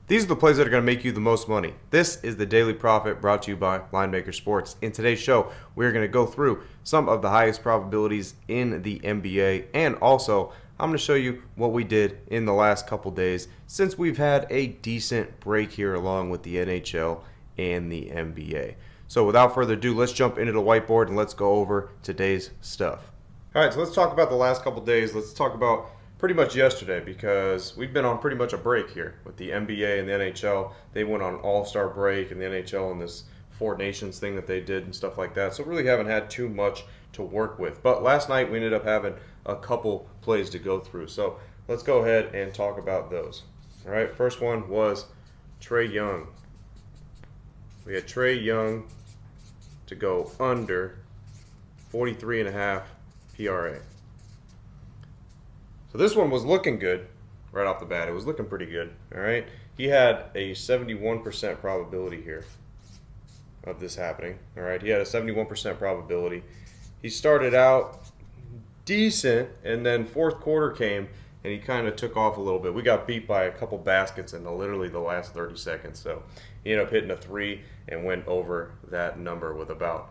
These are the plays that are going to make you the most money. This is the Daily Profit brought to you by Linemaker Sports. In today's show, we're going to go through some of the highest probabilities in the NBA, and also I'm going to show you what we did in the last couple days since we've had a decent break here along with the NHL and the NBA. So without further ado, let's jump into the whiteboard and let's go over today's stuff. All right, so let's talk about the last couple days. Let's talk about pretty much yesterday because we've been on pretty much a break here with the NBA and the NHL. They went on All-Star break, and the NHL on this Four Nations thing that they did and stuff like that. So really haven't had too much to work with. But last night we ended up having a couple plays to go through. So let's go ahead and talk about those. All right, first one was Trae Young. We had Trae Young to go under 43.5 PRA. So this one was looking good right off the bat. It was looking pretty good, all right? He had a 71% probability here of this happening, all right? He had a 71% probability. He started out decent, and then fourth quarter came, and he kind of took off a little bit. We got beat by a couple baskets in literally the last 30 seconds. So he ended up hitting a three and went over that number with about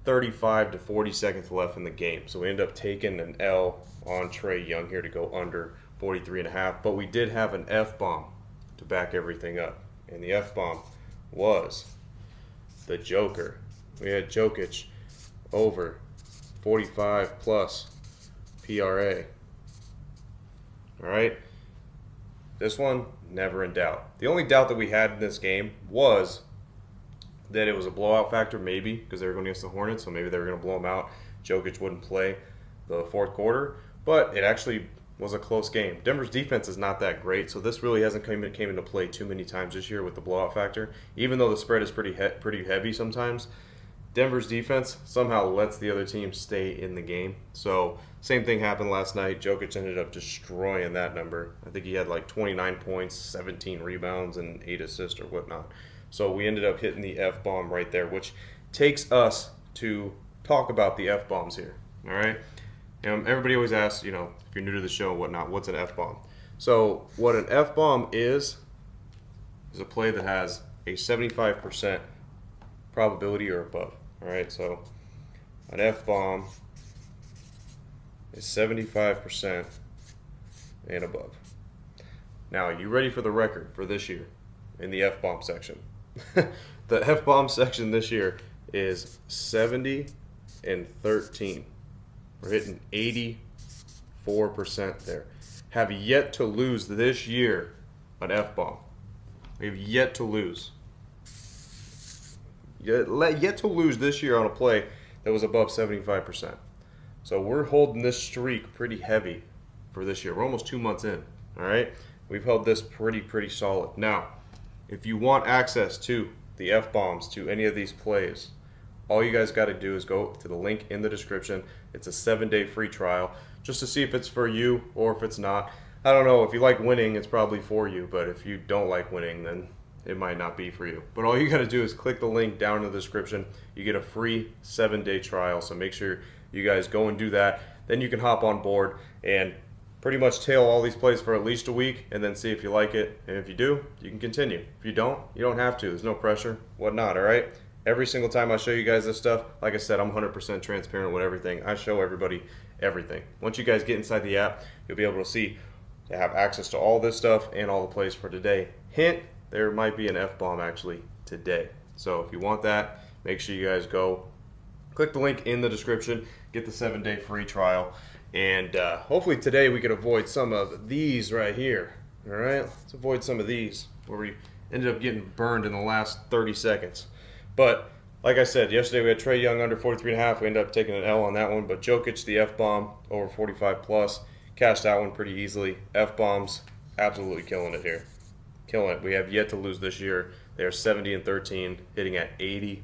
35 to 40 seconds left in the game. So we ended up taking an L on Trae Young here to go under 43.5. But we did have an F-bomb to back everything up. And the F-bomb was the Joker. We had Jokic over 45 plus PRA. All right. This one, never in doubt. The only doubt that we had in this game was that it was a blowout factor, maybe, because they were going against the Hornets, so maybe they were going to blow them out. Jokic wouldn't play the fourth quarter, but it actually was a close game. Denver's defense is not that great, so this really hasn't came into play too many times this year with the blowout factor. Even though the spread is pretty heavy sometimes, Denver's defense somehow lets the other team stay in the game. So same thing happened last night. Jokic ended up destroying that number. I think he had like 29 points, 17 rebounds, and 8 assists or whatnot. So we ended up hitting the F-bomb right there, which takes us to talk about the F-bombs here, all right? And everybody always asks, if you're new to the show and whatnot, what's an F-bomb? So what an F-bomb is a play that has a 75% probability or above, all right? So an F-bomb is 75% and above. Now, are you ready for the record for this year in the F-bomb section? The F-bomb section this year is 70 and 13. We're hitting 84% there. Have yet to lose this year an F-bomb. We've yet to lose. Yet to lose this year on a play that was above 75%. So we're holding this streak pretty heavy for this year. We're almost 2 months in, all right? We've held this pretty solid. Now, if you want access to the F-bombs, to any of these plays, all you guys got to do is go to the link in the description. It's a 7-day free trial just to see if it's for you or if it's not. I don't know. If you like winning, it's probably for you. But if you don't like winning, then it might not be for you. But all you got to do is click the link down in the description. You get a free 7-day trial. So make sure you guys go and do that. Then you can hop on board and pretty much tail all these plays for at least a week and then see if you like it. And if you do, you can continue. If you don't, you don't have to. There's no pressure, whatnot, all right? Every single time I show you guys this stuff, like I said, I'm 100% transparent with everything. I show everybody everything. Once you guys get inside the app, you'll be able to have access to all this stuff and all the plays for today. Hint, there might be an F-bomb actually today. So if you want that, make sure you guys go click the link in the description, get the 7-day free trial. And hopefully today we can avoid some of these right here. All right, let's avoid some of these where we ended up getting burned in the last 30 seconds. But like I said, yesterday we had Trae Young under 43.5. We ended up taking an L on that one. But Jokic, the F-bomb, over 45 plus. Cashed that one pretty easily. F-bombs, absolutely killing it here. Killing it. We have yet to lose this year. They are 70 and 13, hitting at 84%.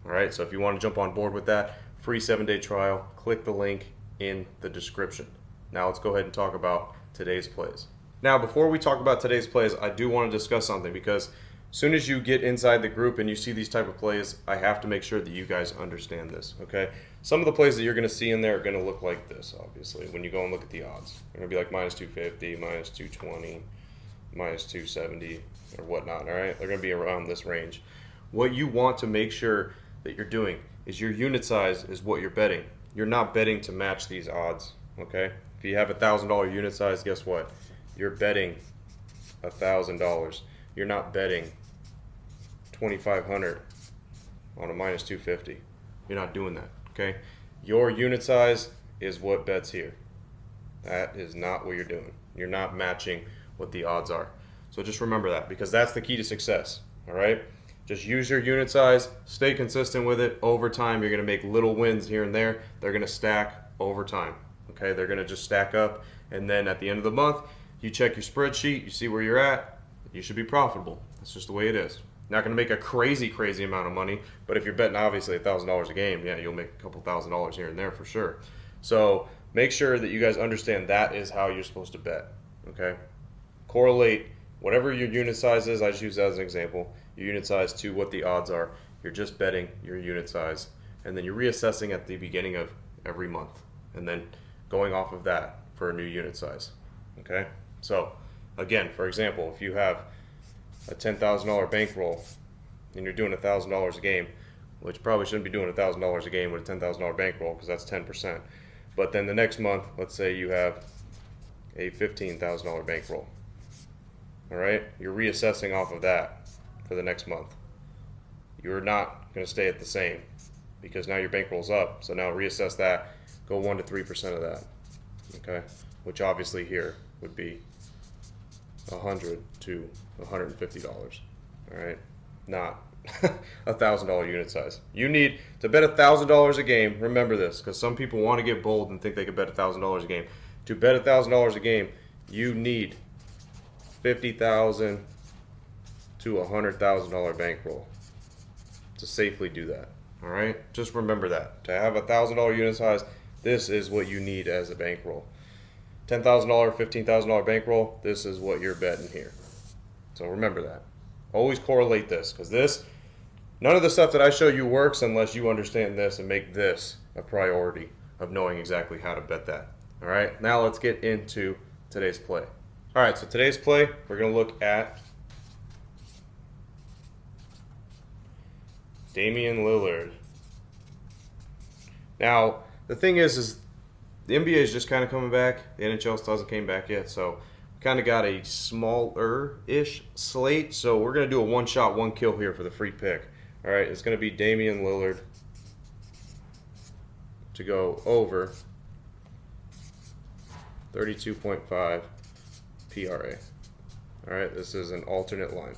All right, so if you want to jump on board with that, free 7-day trial, click the link in the description. Now let's go ahead and talk about today's plays. Now, before we talk about today's plays, I do want to discuss something because as soon as you get inside the group and you see these type of plays, I have to make sure that you guys understand this, okay? Some of the plays that you're going to see in there are going to look like this, obviously, when you go and look at the odds. They're going to be like minus 250, minus 220, minus 270 or whatnot, all right? They're going to be around this range. What you want to make sure that you're doing is your unit size is what you're betting. You're not betting to match these odds, okay? If you have a $1,000 unit size, guess what? You're betting $1,000. You're not betting 2,500 on a minus 250. You're not doing that, okay? Your unit size is what bets here. That is not what you're doing. You're not matching what the odds are. So just remember that, because that's the key to success, all right? Just use your unit size, stay consistent with it. Over time, you're going to make little wins here and there. They're going to stack over time, okay? They're going to just stack up, and then at the end of the month, you check your spreadsheet, you see where you're at, you should be profitable. That's just the way it is. Not going to make a crazy amount of money, but if you're betting obviously $1,000 a game, yeah, you'll make a couple $1,000s here and there for sure. So make sure that you guys understand that is how you're supposed to bet, okay? Correlate whatever your unit size is, I just use that as an example, your unit size to what the odds are. You're just betting your unit size, and then you're reassessing at the beginning of every month, and then going off of that for a new unit size, okay? So again, for example, if you have a $10,000 bankroll and you're doing $1,000 a game, which probably shouldn't be doing $1,000 a game with a $10,000 bankroll because that's 10%. But then the next month, let's say you have a $15,000 bankroll. All right, you're reassessing off of that for the next month. You're not going to stay at the same because now your bankroll's up. So now reassess that, go 1 to 3% of that. Okay, which obviously here would be $100 to $150. All right, not $1,000 unit size. You need to bet $1,000 a game. Remember this, because some people want to get bold and think they could bet $1,000 a game. To bet $1,000 a game, you need $50,000 to $100,000 bankroll to safely do that. All right, just remember that. To have $1,000 unit size, this is what you need as a bankroll. $10,000, $15,000 bankroll, this is what you're betting here. So remember that. Always correlate this, because this, none of the stuff that I show you works unless you understand this and make this a priority of knowing exactly how to bet that. All right, now let's get into today's play. All right, so today's play, we're going to look at Damian Lillard. Now, the thing is the NBA is just kind of coming back. The NHL still hasn't came back yet, so we kind of got a smaller-ish slate. So we're going to do a one-shot, one-kill here for the free pick. All right, it's going to be Damian Lillard to go over 32.5 PRA. All right, this is an alternate line.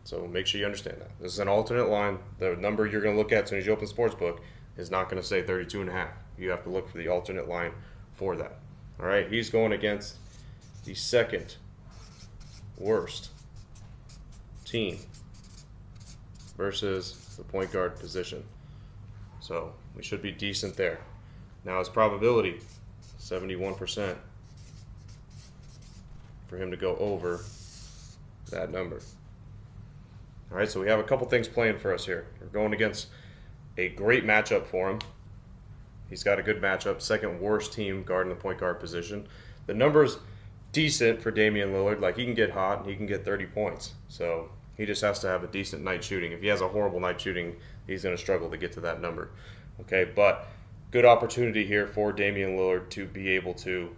So make sure you understand that. This is an alternate line. The number you're going to look at as soon as you open Sportsbook is not going to say 32.5. You have to look for the alternate line for that. All right, he's going against the second worst team versus the point guard position. So we should be decent there. Now his probability, 71% for him to go over that number. All right, so we have a couple things playing for us here. We're going against a great matchup for him. He's got a good matchup, second worst team guarding the point guard position. The number's decent for Damian Lillard. Like, he can get hot and he can get 30 points. So he just has to have a decent night shooting. If he has a horrible night shooting, he's going to struggle to get to that number. Okay, but good opportunity here for Damian Lillard to be able to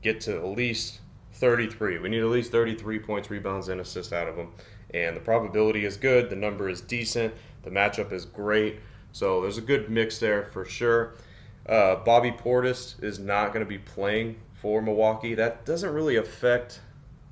get to at least 33. We need at least 33 points, rebounds, and assists out of him. And the probability is good. The number is decent. The matchup is great. So there's a good mix there for sure. Bobby Portis is not going to be playing for Milwaukee. That doesn't really affect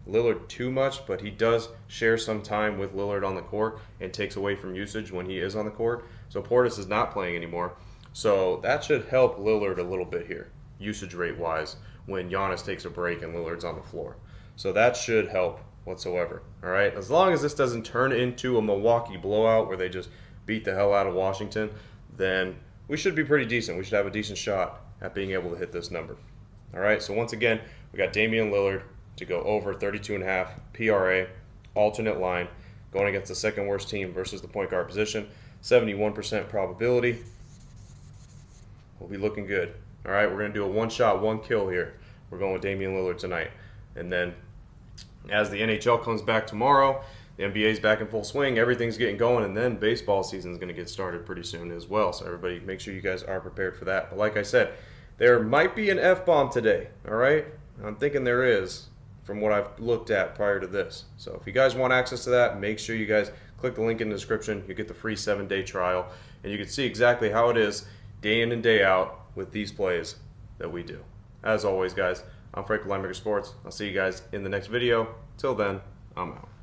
Lillard too much, but he does share some time with Lillard on the court and takes away from usage when he is on the court. So Portis is not playing anymore. So that should help Lillard a little bit here, usage rate wise, when Giannis takes a break and Lillard's on the floor. So that should help whatsoever. All right, as long as this doesn't turn into a Milwaukee blowout where they just beat the hell out of Washington, then we should be pretty decent. We should have a decent shot at being able to hit this number. All right, so once again, we got Damian Lillard to go over 32.5 PRA, alternate line, going against the second worst team versus the point guard position, 71% probability. We'll be looking good. All right, we're going to do a one-shot, one-kill here We're going with Damian Lillard tonight. And then as the NHL comes back tomorrow, the NBA's back in full swing, everything's getting going, and then baseball season is going to get started pretty soon as well. So everybody make sure you guys are prepared for that. But like I said, there might be an F-bomb today, all right? I'm thinking there is from what I've looked at prior to this. So if you guys want access to that, make sure you guys click the link in the description. You get the free 7-day trial, and you can see exactly how it is day in and day out with these plays that we do. As always, guys, I'm Frank with Linemaker Sports. I'll see you guys in the next video. Till then, I'm out.